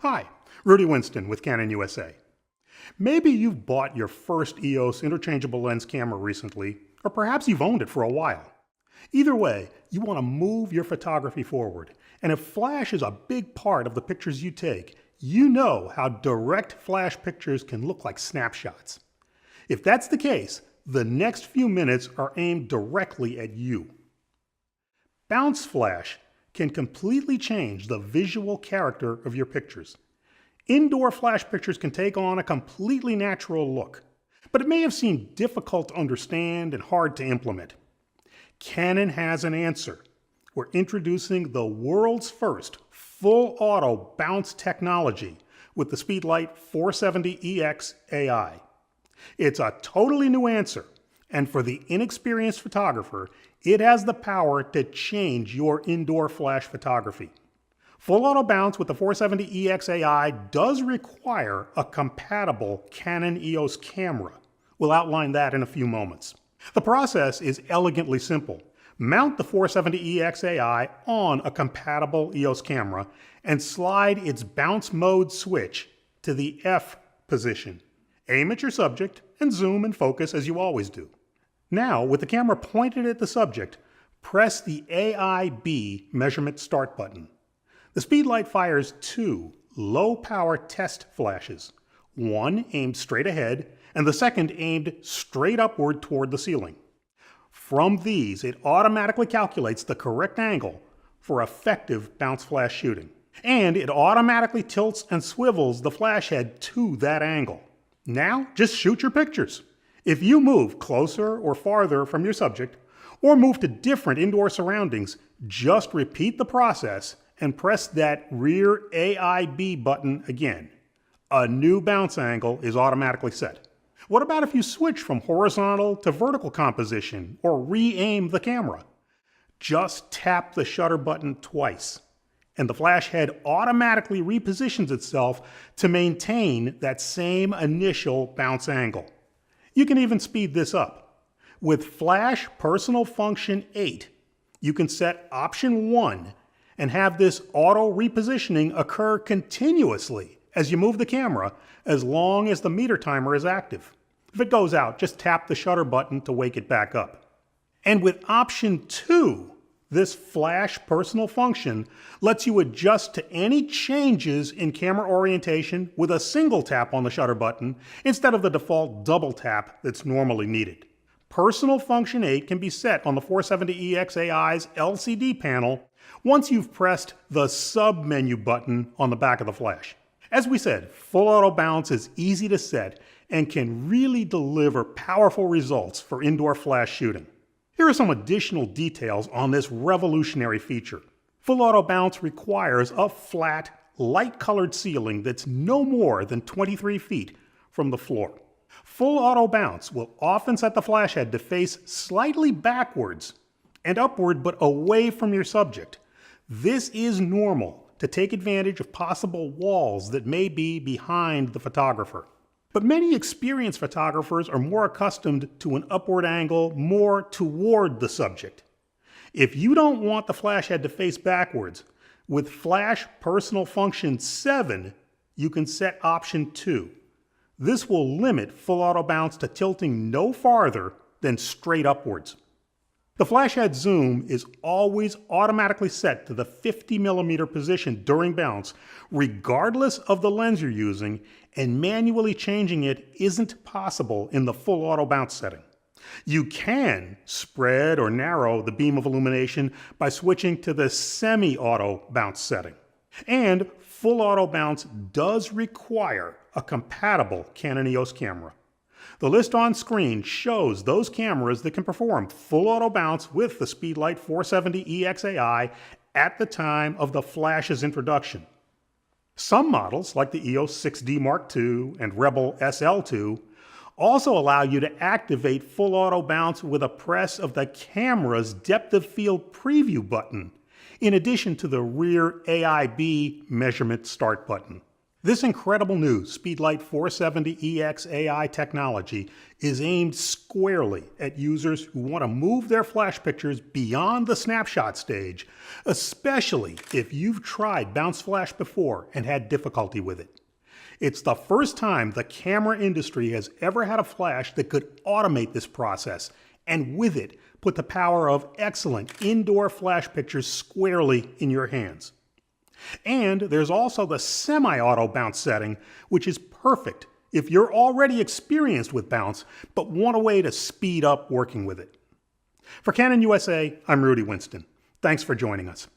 Hi, Rudy Winston with Canon USA. Maybe you've bought your first EOS interchangeable lens camera recently, or perhaps you've owned it for a while. Either way, you want to move your photography forward, and if flash is a big part of the pictures you take, you know how direct flash pictures can look like snapshots. If that's the case, the next few minutes are aimed directly at you. Bounce flash can completely change the visual character of your pictures. Indoor flash pictures can take on a completely natural look, but it may have seemed difficult to understand and hard to implement. Canon has an answer. We're introducing the world's first full auto bounce technology with the Speedlite 470EX AI. It's a totally new answer, and for the inexperienced photographer, it has the power to change your indoor flash photography. Full auto bounce with the 470EX AI does require a compatible Canon EOS camera. We'll outline that in a few moments. The process is elegantly simple. Mount the 470EX AI on a compatible EOS camera and slide its bounce mode switch to the F position. Aim at your subject and zoom and focus as you always do. Now, with the camera pointed at the subject, press the AIB measurement start button. The Speedlite fires two low-power test flashes, one aimed straight ahead and the second aimed straight upward toward the ceiling. From these, it automatically calculates the correct angle for effective bounce flash shooting. And it automatically tilts and swivels the flash head to that angle. Now, just shoot your pictures. If you move closer or farther from your subject, or move to different indoor surroundings, just repeat the process and press that rear AIB button again. A new bounce angle is automatically set. What about if you switch from horizontal to vertical composition or re-aim the camera? Just tap the shutter button twice, and the flash head automatically repositions itself to maintain that same initial bounce angle. You can even speed this up. With Flash Personal Function 8, you can set Option 1 and have this auto repositioning occur continuously as you move the camera, as long as the meter timer is active. If it goes out, just tap the shutter button to wake it back up. And with Option 2, this Flash Personal Function lets you adjust to any changes in camera orientation with a single tap on the shutter button instead of the default double tap that's normally needed. Personal Function 8 can be set on the 470EX AI's LCD panel once you've pressed the sub-menu button on the back of the flash. As we said, full auto bounce is easy to set and can really deliver powerful results for indoor flash shooting. Here are some additional details on this revolutionary feature. Full auto bounce requires a flat, light-colored ceiling that's no more than 23 feet from the floor. Full auto bounce will often set the flash head to face slightly backwards and upward but away from your subject. This is normal to take advantage of possible walls that may be behind the photographer. But many experienced photographers are more accustomed to an upward angle more toward the subject. If you don't want the flash head to face backwards, with Flash Personal Function 7, you can set Option 2. This will limit full auto bounce to tilting no farther than straight upwards. The flash head zoom is always automatically set to the 50mm position during bounce, regardless of the lens you're using, and manually changing it isn't possible in the full auto bounce setting. You can spread or narrow the beam of illumination by switching to the semi-auto bounce setting. And full auto bounce does require a compatible Canon EOS camera. The list on screen shows those cameras that can perform full auto bounce with the Speedlite 470EX AI at the time of the flash's introduction. Some models, like the EOS 6D Mark II and Rebel SL2, also allow you to activate full auto bounce with a press of the camera's depth of field preview button, in addition to the rear AIB measurement start button. This incredible new Speedlite 470EX AI technology is aimed squarely at users who want to move their flash pictures beyond the snapshot stage, especially if you've tried bounce flash before and had difficulty with it. It's the first time the camera industry has ever had a flash that could automate this process, and with it, put the power of excellent indoor flash pictures squarely in your hands. And there's also the semi-auto bounce setting, which is perfect if you're already experienced with bounce, but want a way to speed up working with it. For Canon USA, I'm Rudy Winston. Thanks for joining us.